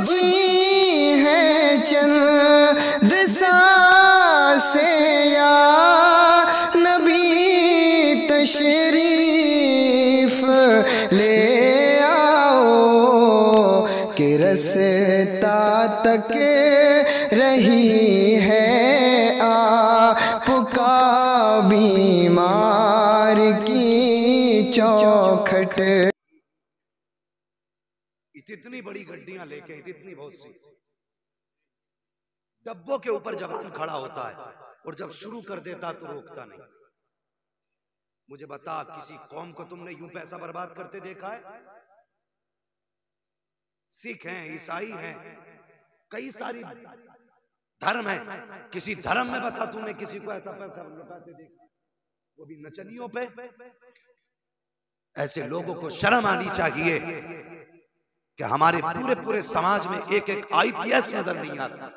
जी हैं चंद सांसें या नबी तशरीफ ले आओ कि रस्ता तक रही है आपका बीमार की चौखट। इतनी बड़ी गड्डियां लेके इतनी बहुत सी डब्बों के ऊपर जवान खड़ा होता है और जब शुरू कर देता तो रोकता नहीं। मुझे बता, किसी कौम को तुमने यूं पैसा बर्बाद करते देखा है? सिख हैं, ईसाई हैं, कई सारी धर्म है, किसी धर्म में बता तूने किसी को ऐसा पैसा लुटाते देखा? वो भी नचनियों पे। ऐसे लोगों को शर्म आनी चाहिए कि हमारे पूरे पूरे समाज में एक एक IPS नजर नहीं आता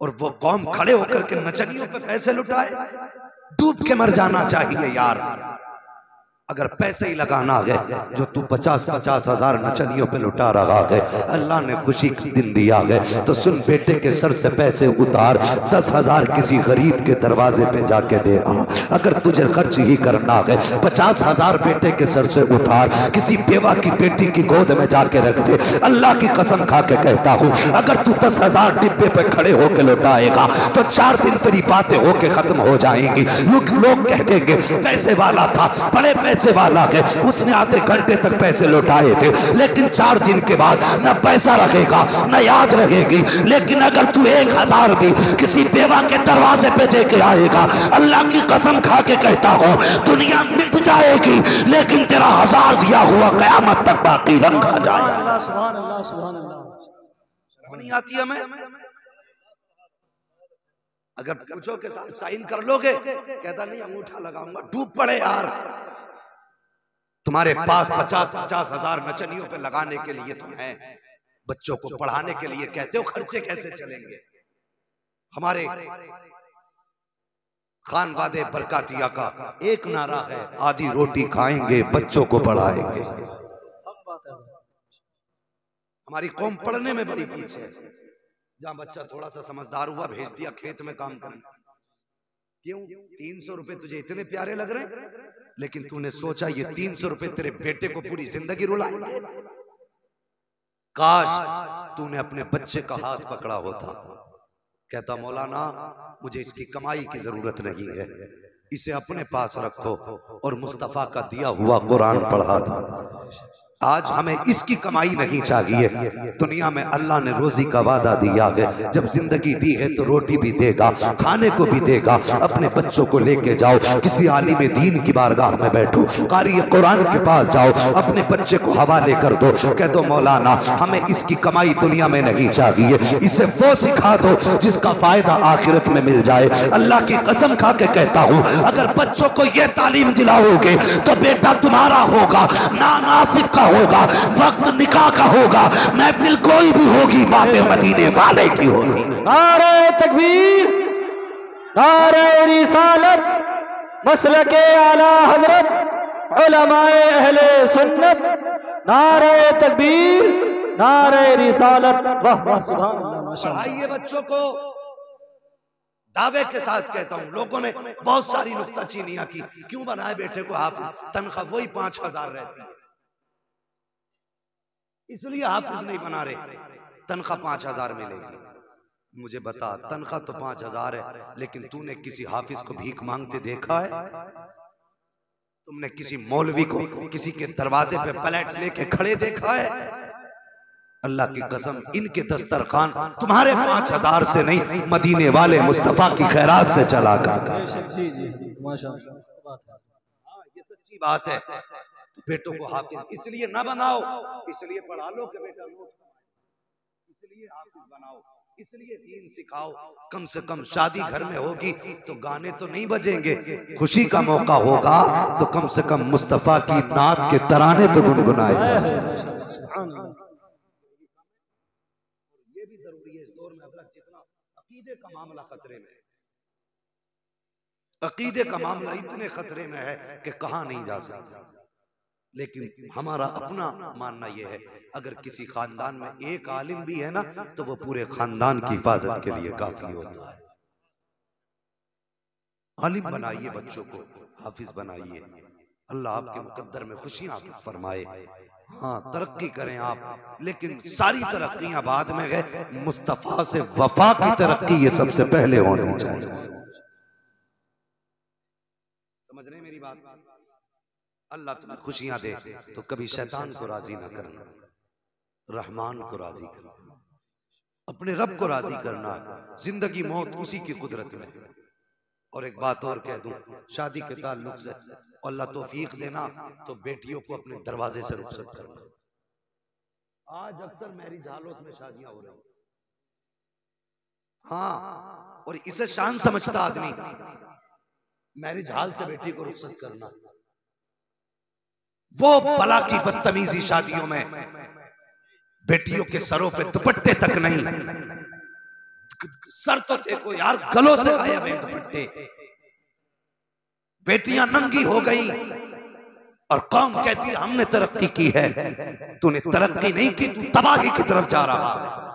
और वो कौम खड़े होकर के नचनियों पे पैसे लुटाए। डूब के मर जाना चाहिए यार। अगर पैसे ही लगाना है जो तू 50-50 हजार नचनियों पे लुटा रहा है, अल्लाह ने खुशी का दिन दिया है तो सुन बेटे के सर से पैसे उतार, 10,000 किसी गरीब के दरवाजे पे जाके दे आ। अगर तुझे खर्च ही करना है 50,000 बेटे के सर से उतार, किसी बेवा की बेटी की गोद में जाके रख दे। अल्लाह की कसम खा के कहता हूँ, अगर तू 10,000 डिब्बे पे खड़े होके लुटाएगा तो 4 दिन तेरी बातें होके खत्म हो जाएंगी। लोग कह देंगे पैसे वाला था, बड़े पैसे वाला है, उसने आधे घंटे तक पैसे लौटाए थे, लेकिन 4 दिन के बाद न पैसा रखेगा न याद रहेगी। लेकिन अगर तू 1,000 भी किसी बेवा के दरवाजे पे दे के आएगा, अल्लाह की कसम खा के कहता हूं दुनिया मिट जाएगी लेकिन तेरा 1000 दिया हुआ कयामत तक बाकी रखा जाएगा। सुभान अल्लाह, सुभान अल्लाह। नहीं आती हमें? अगर पूछो के साथ साइन कर लोगे, कहता नहीं अंगूठा लगाऊंगा। डूब पड़े यार। तुम्हारे पास 50-50 हजार नचनियों पे लगाने के लिए तो है, बच्चों को पढ़ाने के लिए कहते हो, खर्चे कैसे चलेंगे? हमारे खान वादे बरकातिया का एक नारा है, आधी रोटी खाएंगे बच्चों को पढ़ाएंगे। हमारी कौम पढ़ने में बड़ी पीछे है। जहां बच्चा थोड़ा सा समझदार हुआ, भेज दिया खेत में काम करने। क्यों? 300 रुपए तुझे इतने प्यारे लग रहे हैं, लेकिन तूने सोचा ये 300 रुपए तेरे बेटे को पूरी जिंदगी रुलाएंगे? काश तूने अपने बच्चे का हाथ पकड़ा होता, कहता मौलाना मुझे इसकी कमाई की जरूरत नहीं है, इसे अपने पास रखो और मुस्तफा का दिया हुआ कुरान पढ़ा दो। आज हमें इसकी कमाई नहीं चाहिए। दुनिया में अल्लाह ने रोजी का वादा दिया है, जब जिंदगी दी है तो रोटी भी देगा, खाने को भी देगा। अपने बच्चों को लेके जाओ, किसी आलिम दीन की बारगाह में बैठो, कारी कुरान के पास जाओ, अपने बच्चे को हवाले कर दो, कह दो मौलाना हमें इसकी कमाई दुनिया में नहीं चाहिए, इसे वो सिखा दो जिसका फायदा आखिरत में मिल जाए। अल्लाह की कसम खा के कहता हूँ, अगर बच्चों को ये तालीम दिलाओगे तो बेटा तुम्हारा होगा, नाम आसिफ का होगा, वक्त निकाह का होगा, महफिल कोई भी होगी, बातें मदीने वाले की होगी। नारे तकबीर, नारे रिसालत, मसलके आला हजरत, उलमाए अहले सुन्नत। नारे तकबीर, नारे रिसालत। वाह वाह, सुभान अल्लाह, माशाअल्लाह। पढ़ाइए बच्चों को। दावे के साथ कहता हूं, लोगों ने बहुत सारी नुक्ताचीनियां की, क्यों बनाए बेटे को हाफिज? तनख्वाह वही 5,000 रहती है, इसलिए हाफिज नहीं बना रहे, तनख्वाह 5,000 मिलेगी। मुझे बता, तनख्वाह तो 5,000 है, लेकिन तूने किसी हाफिज को भीख मांगते देखा है? तुमने किसी मौलवी को किसी के दरवाजे पे प्लेट लेके खड़े देखा है? अल्लाह की कसम, इनके दस्तरखान तुम्हारे 5,000 से नहीं, मदीने वाले मुस्तफा की खैरात से चला करता। जी जी माशाअल्लाह, ये सच्ची बात है। तो बेटों को हाफिज इसलिए ना बनाओ, इसलिए पढ़ा लो कि बेटा नोट, इसलिए हाफिज बनाओ, इसलिए दीन सिखाओ। कम से कम शादी घर में होगी तो गाने तो नहीं बजेंगे, खुशी का मौका होगा तो कम से कम मुस्तफा की नात के तराने तो गुनगुनाए। ये भी जरूरी है इस दौर में हजरत, जितना अकीदे का मामला खतरे में है, अकीदे का मामला इतने खतरे में है कि कहा नहीं जा सकता। लेकिन हमारा अपना मानना यह है, अगर किसी खानदान में एक आलिम भी है ना, तो वो पूरे खानदान की हिफाजत के लिए काफी होता है। आलिम बनाइए, बच्चों को हाफिज बनाइए, अल्लाह आपके मुकद्दर में खुशियां फरमाए। हाँ, तरक्की करें आप, लेकिन सारी तरक्कियां बाद में गए, मुस्तफा से वफा की तरक्की ये सबसे पहले होनी चाहिए। समझ रहे मेरी बात? अल्लाह तुम्हें खुशियां दे तो कभी शैतान को राजी ना करना, रहमान को राजी करना, अपने रब को राजी करना। जिंदगी मौत उसी की कुदरत में है। और एक बात और कह दूं, शादी के ताल्लुक से अल्लाह तौफीक देना तो बेटियों को अपने दरवाजे से रुखसत करना। आज अक्सर मैरिज हालों में शादियां हो रही हैं। हाँ, और इसे शान समझता आदमी, मैरिज हाल से बेटी को रुखसत करना। वो बला की बदतमीजी शादियों में बेटियों के सरों पे दुपट्टे तक नहीं, सर तो देखो यार, गलों से गायब है दुपट्टे। बेटियां नंगी हो गई और कौम कहती है हमने तरक्की की है। तूने तरक्की नहीं की, तू तबाही की तरफ जा रहा है।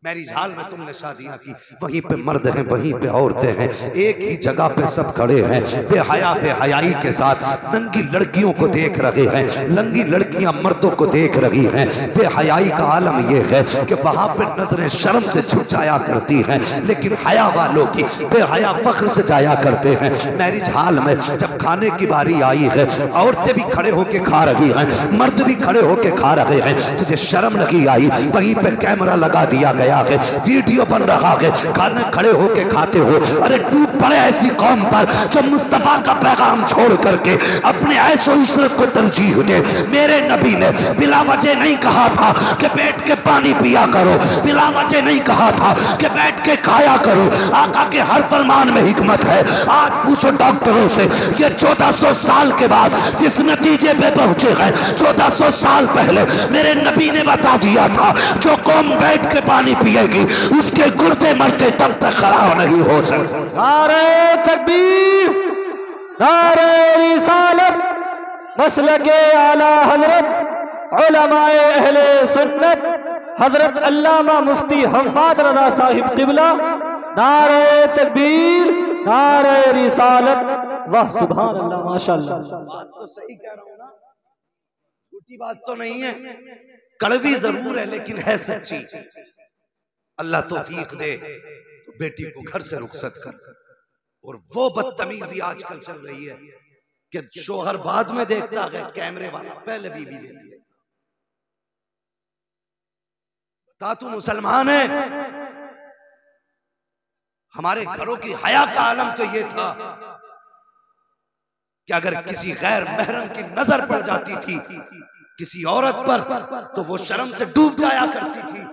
मैरिज हाल में तुमने शादियां की, वहीं पे मर्द हैं, वहीं पे औरतें हैं, एक ही जगह पे सब खड़े हैं, बेहया बेहयाई के साथ नंगी लड़कियों को देख रहे हैं, नंगी लड़कियां मर्दों को देख रही हैं। बेहयाई का आलम यह है कि वहां पे नजरें शर्म से झुक जाया करती हैं, लेकिन हया वालों की बेहया फख्र से जाया करते हैं। मैरिज हाल में जब खाने की बारी आई है, औरतें भी खड़े होके खा रही हैं, मर्द भी खड़े होके खा रहे हैं, तुझे शर्म नहीं आई? वहीं पे कैमरा लगा दिया गया है, वीडियो बन रहा है, खाना खड़े होके खाते हो। अरे टूट पड़े ऐसी कौम पर जो मुस्तफा का पैगाम छोड़ करके अपने ऐशो इशरत को तरजीह दे। मेरे नबी ने बिला वजह नहीं कहा था कि बैठ के पानी पिया करो, बिला वजह नहीं कहा था कि बैठ के खाया करो। आका के हर फरमान में हिकमत है। आज पूछो डॉक्टरों से, ये 1400 साल के बाद जिस नतीजे पे पहुंचे हैं, 1400 साल पहले मेरे नबी ने बता दिया था, जो कौम बैठ के पानी पिएगी उसके गुर्दे मरते तब तक खराब नहीं हो सकते। नारे तकबीर, नारे रिसालत, मसलके आला हजरत उलमाए अहले सुन्नत हजरत अल्लामा मुफ्ती हम्माद रज़ा साहिब क़िबला। नारे तकबीर, नारे रिसालत, वाह सुभान अल्लाह, माशाअल्लाह। बात तो सही कह रहा हूं ना, झूठी बात तो नहीं है, कड़वी जरूर है लेकिन है सच्ची। अल्लाह तौफीक दे तो बेटी को घर से रुखसत कर। और वो बदतमीजी आजकल चल रही है कि शोहर बाद में देखता है, कैमरे वाला पहले बीवी देख लेता। बता, तू मुसलमान है? हमारे घरों की हया का आलम तो ये था कि अगर किसी गैर महरम की नजर पड़ जाती थी किसी औरत पर तो वो शर्म से डूब जाया करती थी।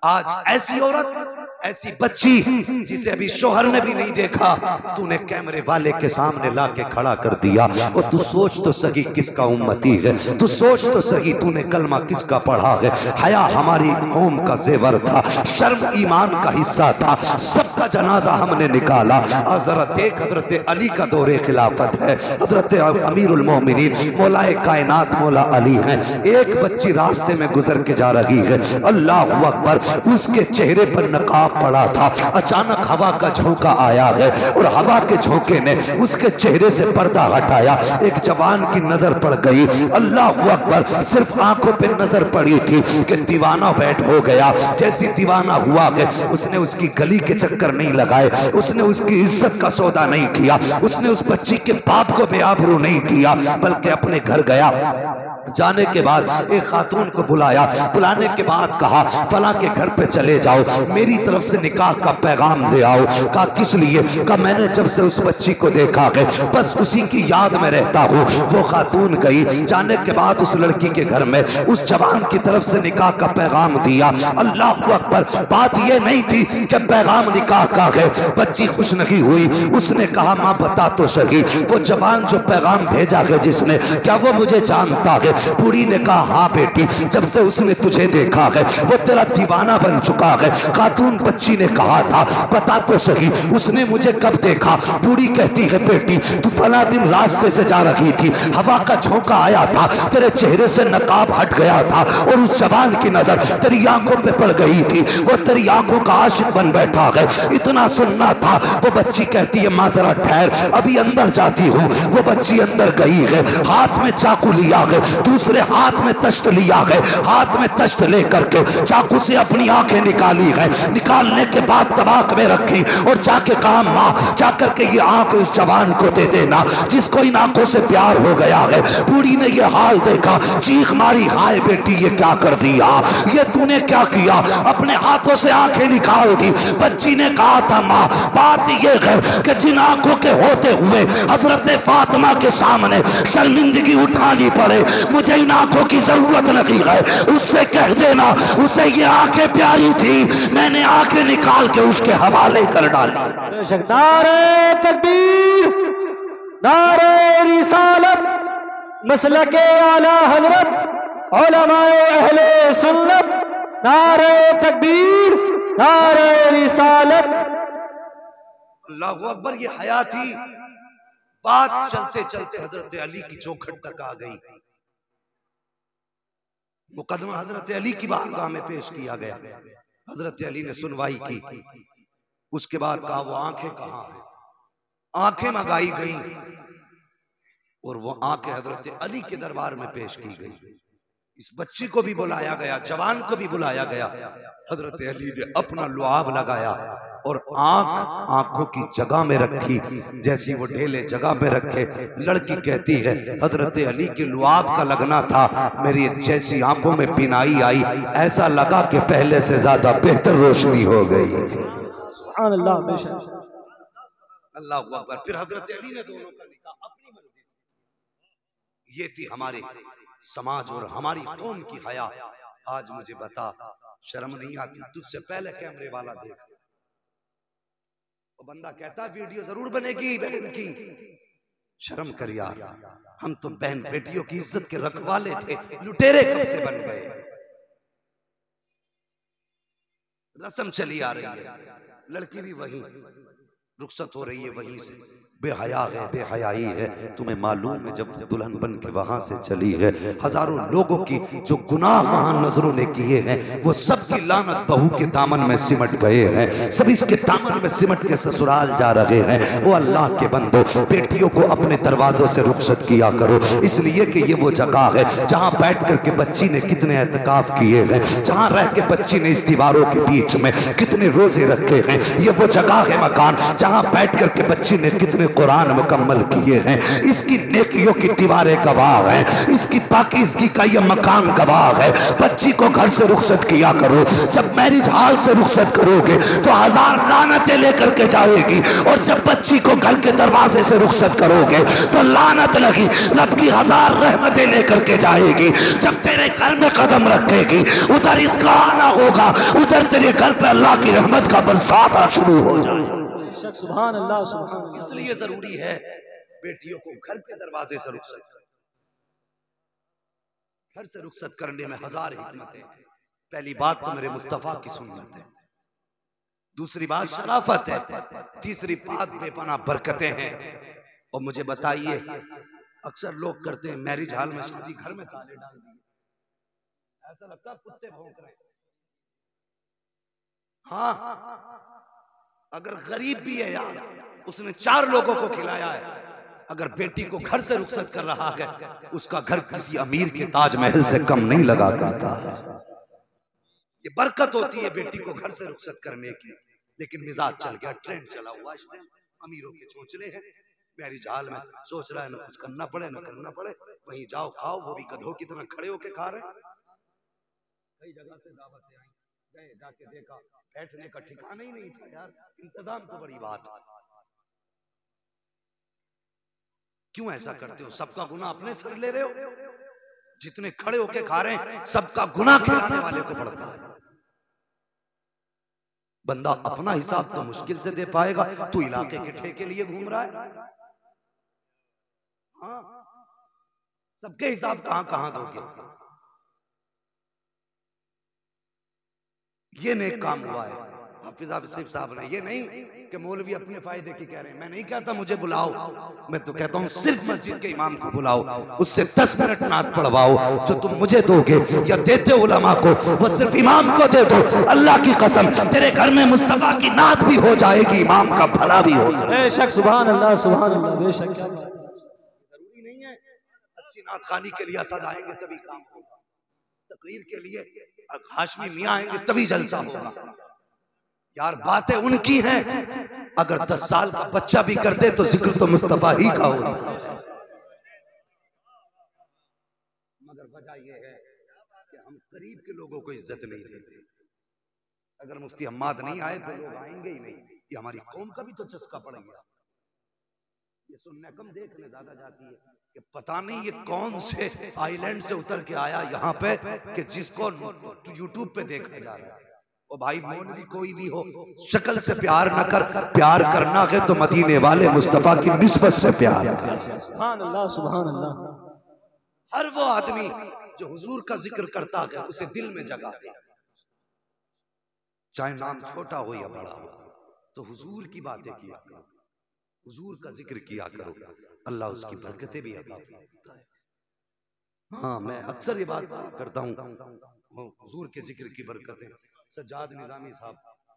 आज ऐसी औरत, ऐसी बच्ची जिसे अभी शोहर ने भी नहीं देखा, तूने कैमरे वाले के सामने लाके खड़ा कर दिया। और तू सोच तो सही किसका उम्मती है, तू सोच तो सही तूने कलमा किसका पढ़ा है। हया हमारी कौम का जेवर था, शर्म ईमान का हिस्सा था, सबका जनाजा हमने निकाला। और जरा देख, हजरत अली का दौरे खिलाफत है, हजरत अमीरुल मोमिनीन मौलाए कायनात मौला अली हैं। एक बच्ची रास्ते में गुजर के जा रही है, अल्लाह अकबर, उसके चेहरे पर नकाब पड़ा था। अचानक हवा का झोंका आया है और हवा के झोंके ने उसके चेहरे से पर्दा हटाया। एक जवान की नजर पड़ गई, अल्लाह अकबर, सिर्फ आंखों पे नजर पड़ी थी कि दीवाना बैठ हो गया। जैसी दीवाना हुआ है, उसने उसकी गली के चक्कर नहीं लगाए, उसने उसकी इज्जत का सौदा नहीं किया, उसने उस बच्ची के बाप को बेआबरू नहीं किया, बल्कि अपने घर गया। जाने के बाद एक खातून को बुलाया, बुलाने के बाद कहा फला के घर पे चले जाओ, मेरी तरफ से निकाह का पैगाम दे आओ। कहा किस लिए? कहा मैंने जब से उस बच्ची को देखा है बस उसी की याद में रहता हूँ। वो खातून गई, जाने के बाद उस लड़की के घर में उस जवान की तरफ से निकाह का पैगाम दिया। अल्लाह अकबर, बात ये नहीं थी कि पैगाम निकाह का है। बच्ची खुश नहीं हुई, उसने कहा माँ बता तो सही, वो जवान जो पैगाम भेजा है जिसने, क्या वो मुझे जानता है? बूढ़ी ने कहा हाँ बेटी, जब से उसने तुझे देखा है वो तेरा दीवाना बन चुका है। खातून बच्ची ने कहा था बता तो सही उसने मुझे कब देखा। बूढ़ी कहती है बेटी तू फला दिन रास्ते से जा रही थी, हवा का झोंका आया था, तेरे चेहरे से नकाब हट गया था और उस जवान की नजर तेरी आंखों पे पड़ गई थी, वो तेरी आंखों का आशिक बन बैठा है, इतना सुनना था। वो बच्ची कहती है माँ जरा ठहर, अभी अंदर जाती हूँ। वो बच्ची अंदर गई है, हाथ में चाकू लिया है, दूसरे हाथ में तश्त लिया है, हाथ में तश्त लेकर के चाकू से अपनी आंखें निकाली है। निकालने के बाद तबाक में रखी और जाके कहा माँ जाकर के ये आंख उस जवान को दे देना जिसको इन आंखों से प्यार हो गया है। बूढ़ी ने ये हाल देखा, चीख मारी हाय बेटी ये क्या कर दिया, ये तूने क्या किया, अपने हाथों से आंखें निकाल दी। बच्ची ने कहा था माँ बात ये है कि जिन आंखों के होते हुए हजरत फातिमा के सामने शर्मिंदगी उठानी पड़े, मुझे इन आंखों की जरूरत नहीं है। उससे कह देना उसे ये आंखें प्यारी थी, मैंने आंखें निकाल के उसके हवाले कर डाली। नारे तकबीर, नारे रिसालत, मसलके आला हजरत उलमाए अहले सुन्नत, नारे तकबीर, नारे रिसालत। अल्लाहु अकबर। ये हया थी। बात चलते चलते हजरत अली की चौखट तक आ गई। मुकदमा हजरत अली की बारगाह में पेश किया गया। हजरत अली ने सुनवाई की। उसके बाद कहा वो आंखें कहाँ हैं। आंखें मंगाई गई और वो आंखें हजरत अली के दरबार में पेश की गई। इस बच्ची को भी बुलाया गया, जवान को भी बुलाया गया। हजरत अली ने अपना लुआब लगाया और आंखों की जगह में रखी जैसी वो ढेले जगह पे रखे। लड़की कहती है हजरत अली के लुआब का लगना था, मेरी जैसी आंखों में बिनाई आई, ऐसा लगा कि पहले से ज्यादा बेहतर रोशनी हो गई। सुभान अल्लाह, बेशक अल्लाह अकबर। फिर हजरत अली ने दोनों का निकाह अपनी मर्जी से। ये थी हमारे समाज और हमारी कौम की हया। आज मुझे बता शर्म नहीं आती, तुझसे पहले कैमरे वाला देख। वो बंदा कहता वीडियो जरूर बनेगी बहन की, शर्म कर यार, हम तो बहन बेटियों की इज्जत के रखवाले थे, लुटेरे कब से बन गए। रस्म चली आ रही है, लड़की भी वहीं रुखसत हो रही है, वहीं से बेहया है, बेहयाई है। तुम्हें मालूम है जब दुल्हन बन के वहां से चली है, हजारों लोगों की जो गुनाह वहां नजरों ने किए हैं वो सब की लानत बहू के दामन में सिमट गए हैं। सब इसके दामन में सिमट के ससुराल जा रहे हैं। वो अल्लाह के बंदो, बेटियों को अपने दरवाजों से रुखसत किया करो, इसलिए कि ये वो जगह है जहां बैठ करके बच्ची ने कितने एहतिकाफ किए हैं, जहां रह के बच्ची ने इस दीवारों के बीच में कितने रोजे रखे हैं। ये वो जगह है, मकान, जहां बैठ करके बच्ची ने कितने कुरान मुकम्मल किए हैं। इसकी नेकियों की दीवारें गवाह हैं, इसकी पाकीज़गी का ये मकान गवाह है। बच्ची को घर से रुखसत किया करो। जब मैरिज हॉल से रुखसत करोगे तो हजार लानतें लेकर के जाएगी, और जब बच्ची को घर के दरवाजे से रुखसत करोगे तो लानत लगी रब की हजार रहमतें लेकर के जाएगी। जब तेरे घर में कदम रखेगी उधर इसका आना होगा, उधर तेरे घर पे अल्लाह की रहमत का बरसात शुरू हो जाए। सुभान अल्लाह, सुभान अल्लाह। इसलिए जरूरी है बेटियों को घर के दरवाजे से रुखसत करना। घर से रुखसत करने में हजार हिकमतें हैं। पहली बात तो मेरे मुस्तफा की सुन्नत है, दूसरी बात शराफत है, तीसरी बात बेपनाह बरकतें हैं। और मुझे बताइए, अक्सर लोग करते हैं मैरिज हॉल में शादी, घर में ताले डाल दिए, ऐसा लगता है कुत्ते भौंक रहे हैं। हाँ, अगर गरीब भी है यार, उसने 4 लोगों को खिलाया है, अगर बेटी को घर से रुखसत कर रहा है, उसका घर किसी अमीर के ताजमहल से कम नहीं लगा करता है। ये बरकत होती है बेटी को घर से रुखसत करने की। लेकिन मिजाज चल गया, ट्रेंड चला हुआ, इस टाइम अमीरों के चोंचले हैं। मैरिज हॉल में सोच रहा है ना कुछ करना पड़े ना करना पड़े, वहीं जाओ खाओ, वो भी गधों की तरह खड़े होके खा रहे। कई जगह से दावतें आई, गए जाके देखा बैठने का ठिकाना ही नहीं था यार। इंतजाम तो बड़ी बात है। क्यों ऐसा करते हो? सबका गुनाह अपने सर ले रहे हो। जितने खड़े होके खा रहे हैं सबका गुनाह खिलाने वाले को पड़ता है। बंदा अपना हिसाब तो मुश्किल से दे पाएगा, तू इलाके के ठेके लिए घूम रहा है। हाँ, सबके हिसाब कहां कहां दोगे? ये नेक काम हुआ है हाफिज आसिफ साहब ने। ये नहीं कि मौलवी अपने फायदे की कह रहे हैं। मैं नहीं कहता मुझे बुलाओ, मैं तो कहता हूँ सिर्फ मस्जिद के इमाम को बुलाओ, उससे 10 मिनट नात पढ़वाओ। जो तुम मुझे दोगे या देते उलमा को, वो सिर्फ इमाम को दे दो। अल्लाह की कसम तेरे घर में मुस्तफा की नात भी हो जाएगी, इमाम का भला भी हो जाएगा। बेशक सुभान अल्लाह सुभान अल्लाह। बेशक जरूरी नहीं है अच्छी नात खानी के लिए असद आएंगे तभी काम होगा, तकरीर के लिए हाशमी मियाँ आएंगे तभी जलसा होगा। यार बातें उनकी हैं, अगर 10 साल का बच्चा भी कर दे तो जिक्र तो मुस्तफा ही का होता है। मगर वजह यह है कि हम करीब के लोगों को इज्जत नहीं देते। अगर मुफ्ती हम्माद नहीं आए तो लोग आएंगे ही नहीं। ये हमारी कौम का भी तो चस्का पड़ गया। ये सुनने कम देखने ज्यादा जाती है कि पता नहीं ये कौन से आइलैंड से उतर के आया यहाँ पे कि जिसको यूट्यूब पे देखा जा रहा है। ओ भाई मौलवी कोई भी हो, शक्ल से प्यार न कर, प्यार करना है तो मदीने वाले मुस्तफा की निस्बत से प्यार कर। सुभान अल्लाह सुभान अल्लाह। हर वो आदमी जो हुजूर का जिक्र करता है उसे दिल में जगा दे, चाहे नाम छोटा हो या बड़ा हो, तो हुजूर की बातें किया करो, हुजूर का जिक्र किया करो, अल्लाह उसकी बरकतें भी अता फरमाता है। हाँ, मैं अक्सर ये बात करता हूँ, हुजूर के जिक्र की बरकतें। सज्जाद निजामी साहब,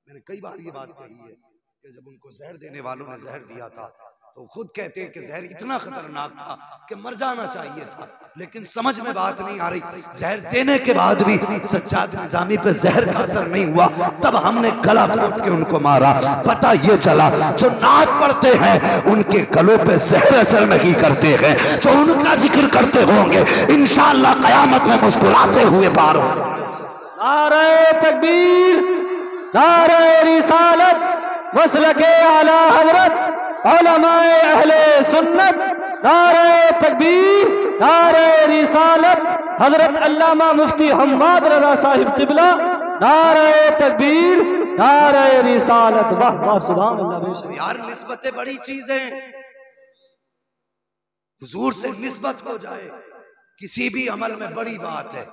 मैंने कई बार ये बात कही है कि जब उनको जहर देने वालों ने जहर दिया था तो खुद कहते हैं कि जहर इतना खतरनाक था कि मर जाना चाहिए था, लेकिन समझ में बात नहीं आ रही। जहर देने के बाद भी सज्जाद निजामी पे जहर का असर नहीं हुआ, तब हमने गला घोट के उनको मारा। पता ये चला जो नात पढ़ते हैं उनके गलों पे जहर असर नहीं करते हैं, जो उनका जिक्र करते होंगे इंशाअल्लाह क़यामत में मुस्कुराते हुए पार होंगे। नारे तकबीर, नारे रिसालत, मसलके आला हजरत, उलमाए अहले सुन्नत। नारे तकबीर, नारे रिसालत, हजरत अल्लामा मुफ्ती हम्माद रज़ा साहिब क़िबला। नारे तकबीर, नारे रिसालत। वाह वाह सुभान अल्लाह। बेशक यार निस्बतें बड़ी चीज है, हुजूर से निस्बत हो जाए किसी भी अमल में बड़ी बात है।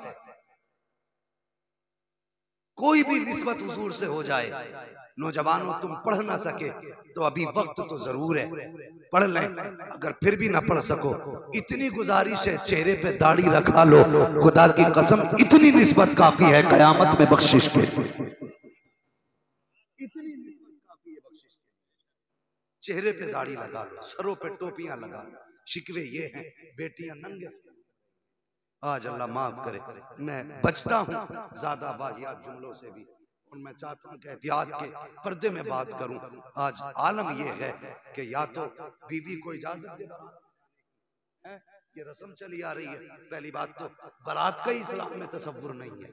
कोई भी निस्बत हुजूर से हो जाए। नौजवानों, तुम पढ़ ना सके तो अभी वक्त तो जरूर है, पढ़ लें। अगर फिर भी ना पढ़ सको, इतनी गुजारिश है चेहरे पे दाढ़ी रखा लो, खुदा की कसम इतनी निस्बत काफी है कयामत में बख्शिश के लिए। इतनी निस्बत काफी है बख्शिश के लिए। चेहरे पे दाढ़ी लगा लो, सरों पे टोपियां लगा लो। शिकवे ये हैं बेटियां नंगे, आज अल्लाह माफ करे मैं बचता हूँ ज्यादा वाहियात जुमलों से भी, और मैं चाहता हूँ कि एहतियात के पर्दे में बात करूं। आज आलम यह है कि या तो बीवी को इजाजत दे, ये रस्म चली आ रही है। पहली बात तो बारात का इस्लाम में तसव्वुर नहीं है।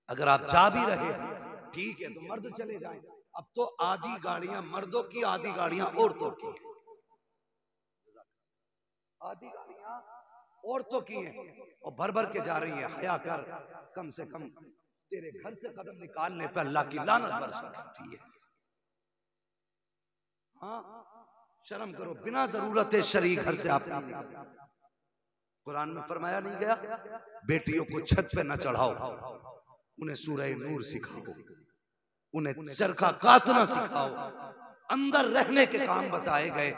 अगर आप जा भी रहे हैं ठीक है तो मर्द चले जाएं। अब तो आधी गाड़ियां मर्दों की, आधी गाड़ियां औरतों की है। आधी गाड़ियां औरतों की हैं और भर भर के जा रही है। हया कर, कम से कम तेरे घर से कदम निकालने पर अल्लाह की लानत बरसा करती है। हाँ, शर्म करो, बिना जरूरत शरीक घर से आप नहीं निकलते। कुरान में फरमाया नहीं गया बेटियों को छत पे न चढ़ाओ, उन्हें सूरह नूर सिखाओ, उन्हें चरखा काटना सिखाओ। अंदर रहने के काम बताए गए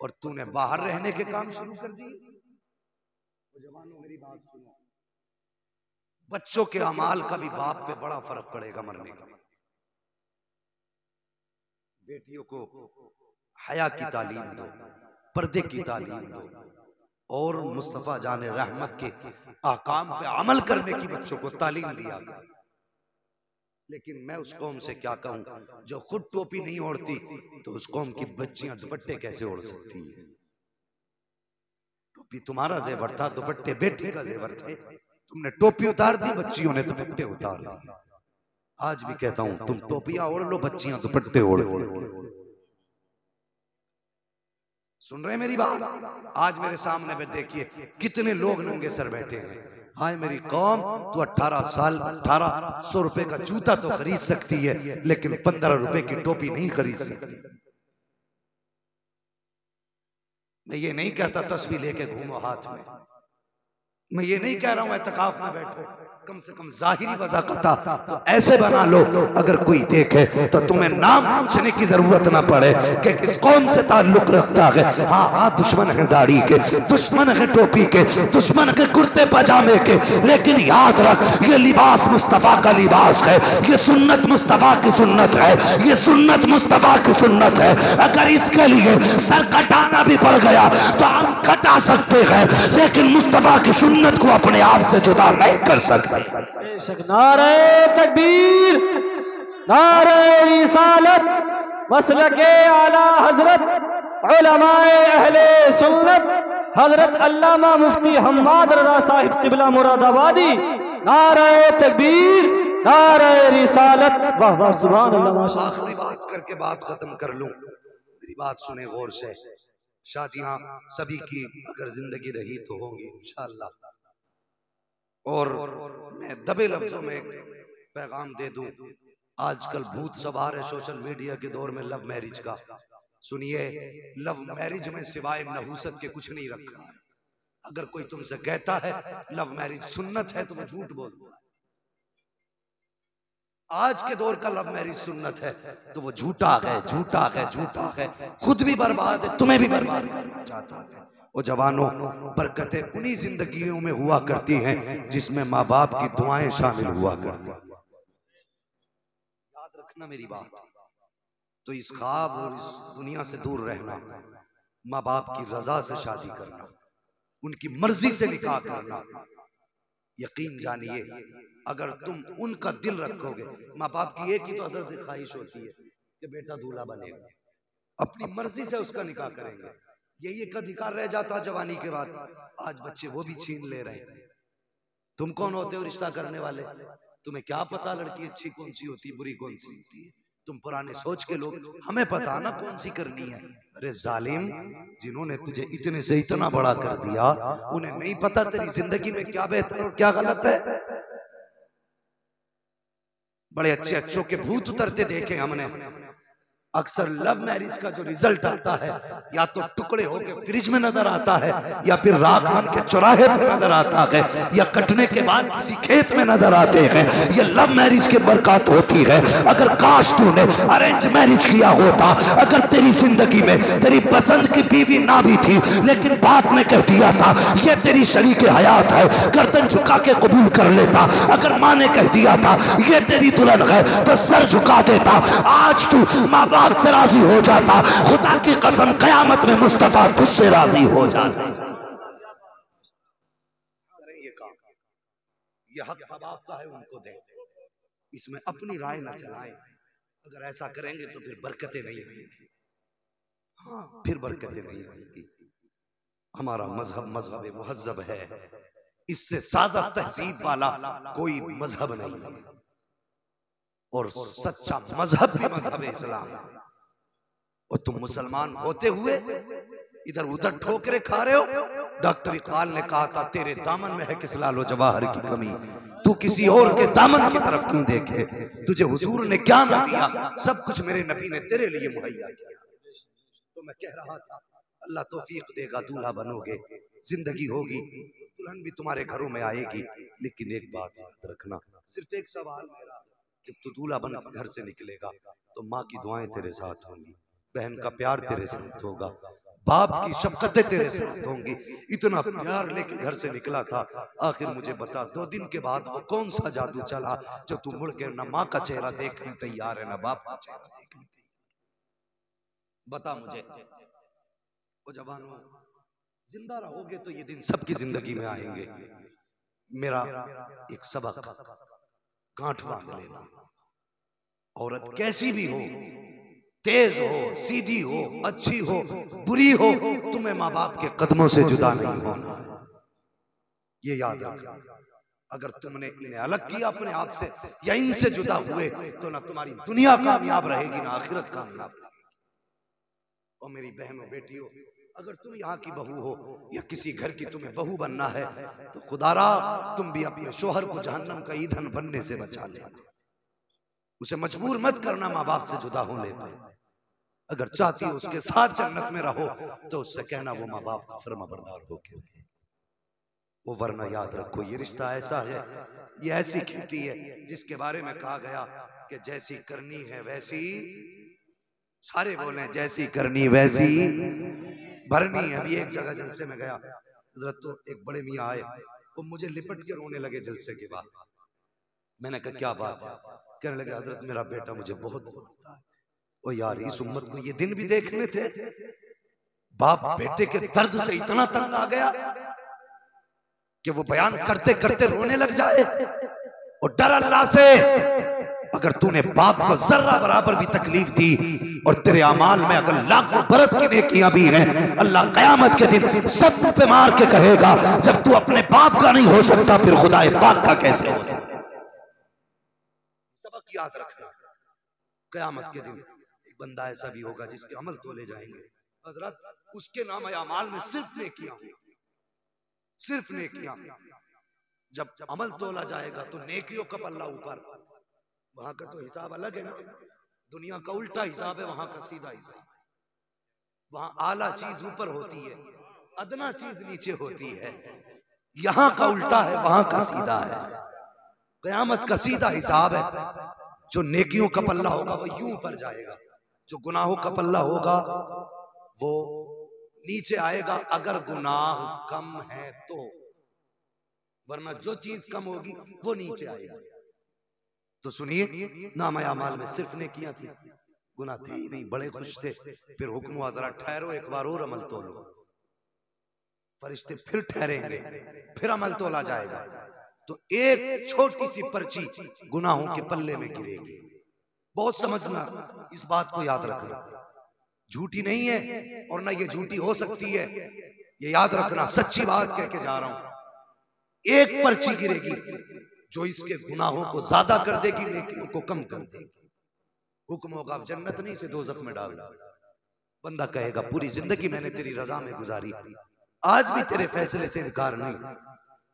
और तूने बाहर रहने के काम शुरू कर दिए। जवानों मेरी बात सुनो, बच्चों के अमाल का भी बाप पे बड़ा फर्क पड़ेगा मरने का। बेटियों को हया की तालीम दो, पर्दे की तालीम दो, और मुस्तफा जाने रहमत के आकाम पे अमल करने की बच्चों को तालीम दिया कर। लेकिन मैं उस कौम से क्या कहूं जो खुद टोपी नहीं ओढ़ती, तो उस कौम की बच्चियां दुपट्टे कैसे ओढ़ सकती है? टोपी तुम्हारा जेवर था, दुपट्टे बेटी का जेवर थे। तुमने टोपी उतार दी, बच्चियों ने दुपट्टे उतार दिए। आज भी कहता हूं तुम टोपियां ओढ़ लो, बच्चियां दुपट्टे ओढ़ लो। सुन रहे मेरी बात? आज मेरे सामने में देखिए कितने लोग नंगे सर बैठे हैं। हाय मेरी कौम, तो 1800 रुपए का जूता तो खरीद सकती है, लेकिन 15 रुपए की टोपी नहीं खरीद सकती। मैं ये नहीं कहता तस्वीर लेके घूमो हाथ में, मैं ये नहीं कह रहा हूं एतकाफ में बैठो, कम से कम जाहिरी वज़ाक़ता तो ऐसे बना लो अगर कोई देखे तो तुम्हें नाम पूछने की जरूरत ना पड़े कि किस कौम से ताल्लुक रखता है। हाँ हाँ, दुश्मन है दाढ़ी के, दुश्मन है टोपी के, दुश्मन के कुर्ते पजामे के, लेकिन याद रख ये लिबास मुस्तफ़ा का लिबास है, ये सुन्नत मुस्तफ़ा की सुन्नत है, ये सुन्नत मुस्तफ़ा की सुन्नत है। अगर इसके लिए सर कटाना भी पड़ गया तो हम कटा सकते हैं, लेकिन मुस्तफ़ा की सुन्नत को अपने आप से जुदा नहीं कर सकते। बेशक। नारे तकबीर, नारे रिसालत, मसलके आला हजरत उलमाए अहले सुन्नत हजरत अल्लामा मुफ्ती हम्माद रज़ा साहिब क़िबला मुरादाबादी। नारे तकबीर, नारे रिसालत। वाह वाह, सुभान अल्लाह, माशाअल्लाह। आखिरी बात करके बात खत्म कर लूं, मेरी बात सुने गौर से। शादियां सभी की अगर जिंदगी रही तो होंगी इंशाअल्लाह। और मैं दबे लफ्जों में एक पैगाम दे दूं, आजकल भूत सवार है सोशल मीडिया के दौर में लव मैरिज का। सुनिए, लव मैरिज में सिवाय नहूसत के कुछ नहीं रखा है। अगर कोई तुमसे कहता है लव मैरिज सुन्नत है तो वो झूठ बोलता है। आज के दौर का लव मैरिज सुन्नत है तो वो झूठा है, झूठा है, झूठा है, खुद भी बर्बाद है, तुम्हें भी बर्बाद करना चाहता है। वो जवानों, बरकतें उन्हीं जिंदगियों में हुआ करती हैं जिसमें माँ बाप की दुआएं शामिल हुआ करती हैं। याद रखना मेरी बात। तो इस ख्वाब और इस दुनिया से दूर रहना, माँ बाप की रजा से शादी करना, उनकी मर्जी से निकाह करना, यकीन जानिए अगर तुम उनका दिल रखोगे, माँ बाप की एक ही तो हज़रत ख्वाहिश होती है कि बेटा दूल्हा बनेगा, अपनी मर्जी से उसका निकाह करेंगे। यही एक अधिकार रह जाता जवानी के बाद, आज बच्चे वो भी छीन ले रहे हैं। तुम कौन होते हो रिश्ता करने वाले? तुम्हें क्या पता लड़की अच्छी कौन सी होती है, बुरी कौन सी होती है? तुम पुराने सोच के लोग, हमें पता ना कौन सी करनी है। अरे जालिम, जिन्होंने तुझे इतने से इतना बड़ा कर दिया, उन्हें नहीं पता तेरी जिंदगी में क्या बेहतर और क्या गलत है। बड़े अच्छे अच्छों के भूत उतरते देखे हमने। अक्सर लव मैरिज का जो रिजल्ट आता है, या तो टुकड़े होकर फ्रिज में नजर आता है, या फिर राख बन के चौराहे पे नजर आता है, या कटने के बाद किसी खेत में नजर आते हैं। ये लव मैरिज की बरकत होती है। अगर काश तूने अरेंज मैरिज किया होता, अगर तेरी जिंदगी में तेरी पसंद की बीवी ना भी थी, लेकिन बाप ने कह दिया था ये तेरी शरीक हयात है, गर्दन झुका के कबूल कर लेता। अगर माँ ने कह दिया था ये तेरी दुल्हन है, तो सर झुका देता। आज तू माँ बाप से राजी हो जाता, खुदा की कसम कयामत में मुस्तफा तुझसे राजी हो जाता। ये काम, ये हक बाप का है, उनको दे, इसमें अपनी राय न चलाएं। अगर ऐसा करेंगे तो फिर बरकतें नहीं आएंगी। हाँ, फिर बरकतें नहीं आएंगी। हमारा मजहब मजहब मुहज्जब है, इससे साजा तहजीब वाला कोई मजहब नहीं है, और सच्चा मजहब भी मजहब इस्लाम है। और तुम मुसलमान होते हुए इधर उधर ठोकरे खा रहे हो। डॉक्टर इकबाल ने कहा था तेरे दामन में है किस लालो जवाहर की कमी, तू किसी और के दामन की तरफ क्यों देखे। तुझे हुजूर ने क्या ना दिया, सब कुछ मेरे नबी ने तेरे लिए मुहैया किया। तो मैं कह रहा था अल्लाह तौफीक देगा, दूल्हा बनोगे, जिंदगी होगी, दुल्हन भी तुम्हारे घरों में आएगी। लेकिन एक बात याद रखना, सिर्फ एक सवाल मेरा, जब तू दूल्हा बन घर से निकलेगा तो माँ की दुआएं तेरे साथ होंगी, बहन का प्यार तेरे साथ होगा, बाप की शफकतें तेरे साथ होंगी। इतना प्यार लेके घर से निकला था, आखिर मुझे बता 2 दिन के बाद वो कौन सा जादू चला जो तू मुड़ के ना माँ का चेहरा देखने तैयार है ना बाप का चेहरा देखने तैयार। बता मुझे। वो जवानों, जिंदा रहोगे तो ये दिन सबकी जिंदगी में आएंगे। मेरा एक सबक, गांठ बांध लेना, औरत कैसी भी हो, तेज हो, सीधी हो, अच्छी हो, बुरी हो, तुम्हें माँ बाप के कदमों से जुदा नहीं होना है, ये याद रखना। अगर तुमने इन्हें अलग किया अपने आप से या इनसे जुदा हुए तो ना तुम्हारी दुनिया कामयाब रहेगी ना आखिरत कामयाब रहेगी। और मेरी बहनों बेटियों, अगर तुम यहाँ की बहू हो या किसी घर की तुम्हें बहू बनना है तो खुदारा तुम भी अपने शोहर को जहन्नम का ईंधन बनने से बचा लेना। उसे मजबूर मत करना माँ बाप से जुदा होने पर। अगर चाहती हो उसके साथ जन्नत में रहो तो उससे कहना वो माँ बाप का फर्माबरदार होके रहे वो, वरना याद रखो ये रिश्ता ऐसा है, ये ऐसी खेती है जिसके बारे में कहा गया कि जैसी करनी है वैसी, सारे बोले जैसी करनी वैसी भरनी है। अभी एक जगह जलसे में गया, हजरत तो एक बड़े मियाँ आए, वो मुझे लिपट के रोने लगे जलसे के बाद। मैंने कहा क्या बात है? कहने लगे हजरत मेरा बेटा मुझे बहुत मारता है। ओ यार इस उम्मत को ये दिन भी देखने थे, बाप बेटे के दर्द से इतना तंग आ गया कि वो बयान करते करते रोने लग जाए। और डर अल्लाह से, अगर तूने बाप को जर्रा बराबर भी तकलीफ दी और तेरे अमाल में अगर लाखों बरस की नेकियां भी हैं, अल्लाह कयामत के दिन सब पे मार के कहेगा जब तू अपने बाप का नहीं हो सकता फिर खुदाए पाक का कैसे हो सकता। सबक याद रखना, कयामत के दिन एक बंदा ऐसा भी होगा जिसके अमल तोले जाएंगे हजरत, उसके नाम अमाल में सिर्फ नेकियां, सिर्फ नेकियां। जब अमल तोला जाएगा तो नेकियों का पल्ला ऊपर, वहां का तो हिसाब अलग है ना, दुनिया का उल्टा हिसाब है, वहां का सीधा हिसाब। वहां आला चीज ऊपर होती है, अदना चीज नीचे होती है। यहाँ का उल्टा है, वहां का सीधा है। कयामत का सीधा हिसाब है, जो नेकियों का पल्ला होगा वो यूं ऊपर जाएगा, जो गुनाहों का पल्ला होगा वो नीचे आएगा, अगर गुनाह कम है तो, वरना जो चीज कम होगी वो नीचे आएगी। तो सुनिए, नाम अमाल में सिर्फ नेकियां थी, गुनाह थे ही नहीं, बड़े खुश थे। फिर हुक्म हुआ जरा ठहरो, एक बार और अमल तोलो। फरिश्ते फिर ठहरेंगे, फिर अमल तोला जाएगा, तो एक छोटी सी पर्ची गुनाहों के पल्ले में गिरेगी। बहुत समझना, इस बात को याद रखना, झूठी नहीं है और ना ये झूठी हो सकती है, ये याद रखना, सच्ची बात कह के जा रहा हूं। एक पर्ची गिरेगी जो इसके गुनाहों को ज्यादा कर देगी, नेकियों को कम कर देगी। हुक्म होगा अब जन्नत नहीं से दोज़ख में डाल दो। बंदा कहेगा पूरी जिंदगी मैंने तेरी रजा में गुजारी, आज भी तेरे फैसले से इनकार नहीं।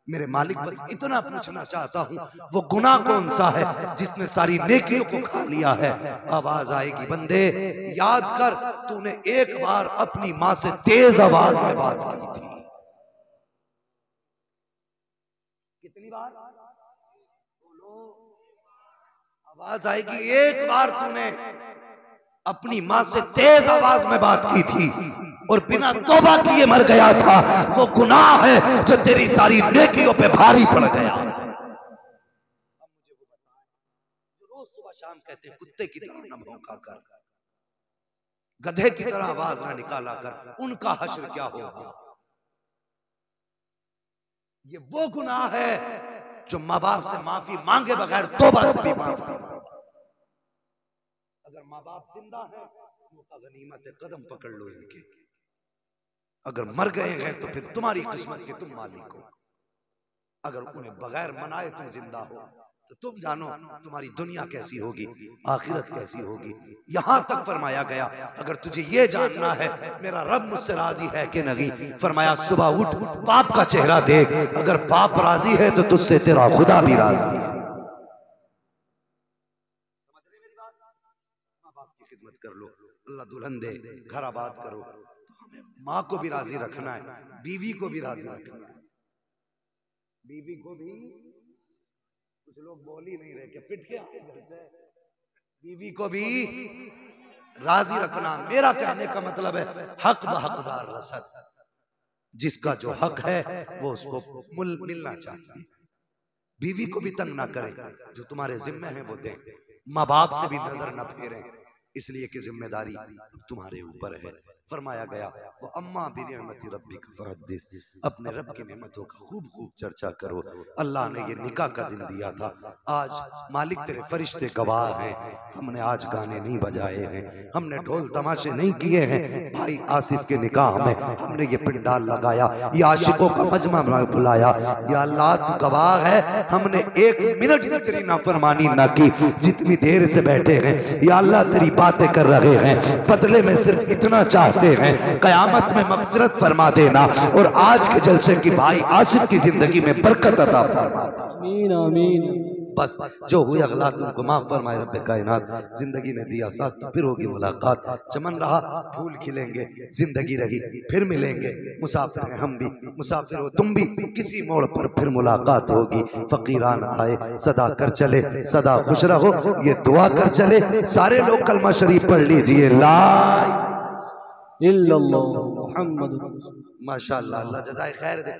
मेरे मालिक बस इतना पूछना चाहता हूं, वो गुनाह कौन सा है जिसने सारी नेकियों को खा लिया है? आवाज आएगी, बंदे याद कर, तूने एक बार अपनी माँ से तेज आवाज में बात की थी। कितनी बार बोलो? आवाज आएगी, एक बार तूने अपनी माँ से तेज आवाज में बात की थी और बिना तौबा किए मर गया था। वो गुनाह है जो तेरी सारी नेकियों पे भारी पड़ गया। अब मुझे वो बताएं, जो रोज सुबह शाम कहते कुत्ते की तरह न भौंका कर, गधे की तरह आवाज ना निकाला कर, उनका हश्र क्या होगा? ये वो गुनाह है जो माँ बाप से माफी मांगे बगैर तौबा से भी माफ नहीं। अगर माँ बाप जिंदा है मौका गनीमत है, कदम पकड़ लो इनके। अगर मर गए हैं तो फिर तुम्हारी किस्मत के तुम मालिक हो। अगर उन्हें बगैर मनाए तुम जिंदा हो तो तुम जानो तुम्हारी दुनिया कैसी होगी, आखिरत कैसी होगी। यहां तक फरमाया गया, अगर तुझे ये जानना है मेरा रब मुझसे राजी है कि नहीं, फरमाया सुबह उठ बाप का चेहरा देख, अगर बाप राजी है तो तुझसे तेरा खुदा भी राजी है। माँ बाप की खिदमत कर लो, अल्लाह दुल्हन दे, घर आबाद करो, तो हमें माँ को भी राजी रखना है, बीवी को भी राजी रखना है। बीवी को भी, कुछ लोग बोल ही नहीं रहे कि पिट के आए घर से, बीवी को भी राजी रखना। मेरा कहने का मतलब है हक बहकदार रसद, जिसका जो हक है वो उसको मिलना चाहिए। बीवी को भी तंग ना करें, जो तुम्हारे जिम्मे है वो दें। माँ बाप से भी नजर न फेरें, इसलिए कि जिम्मेदारी अब तुम्हारे ऊपर है। फरमाया गया वो अम्मा बिनिअमति रब्बिक फहद्दिस, अपने रब की नेमतों का खूब खूब चर्चा करो। अल्लाह ने ये निकाह का दिन दिया था, आज मालिक तेरे फरिश्ते गवाह हैं, हमने आज गाने नहीं बजाए हैं, हमने ढोल तमाशे नहीं किए हैं। भाई आसिफ के निकाह में हमने ये पिंडाल लगाया, ये आशिकों का मजमा बुलाया। या अल्लाह तू गवाह है, हमने एक मिनट भी तेरी नाफरमानी ना की, जितनी देर से बैठे हैं या अल्लाह तेरी बातें कर रहे हैं, बदले में सिर्फ इतना चाहते हैं कयामत में मग़फ़िरत फरमा देना और आज के जलसे की भाई आसिफ की जिंदगी में बरकत अता फरमा देना। आमीन आमीन। बस जो हुई अगला तुमको माफ फरमाए रब्बे कायनात। जिंदगी ने दिया साथ तो फिर होगी मुलाकात, चमन रहा फूल खिलेंगे, जिंदगी रही फिर मिलेंगे। मुसाफिर हैं हम भी, मुसाफिर हो तुम भी, किसी मोड़ पर फिर मुलाकात होगी। फकीरान आए सदा कर चले, सदा खुश रहो ये दुआ कर चले। सारे लोग कलमा शरीफ पढ़ लीजिए, ला इल्लल्लाह मुहम्मद। माशाअल्लाह, अल्लाह जज़ाए खैर दे।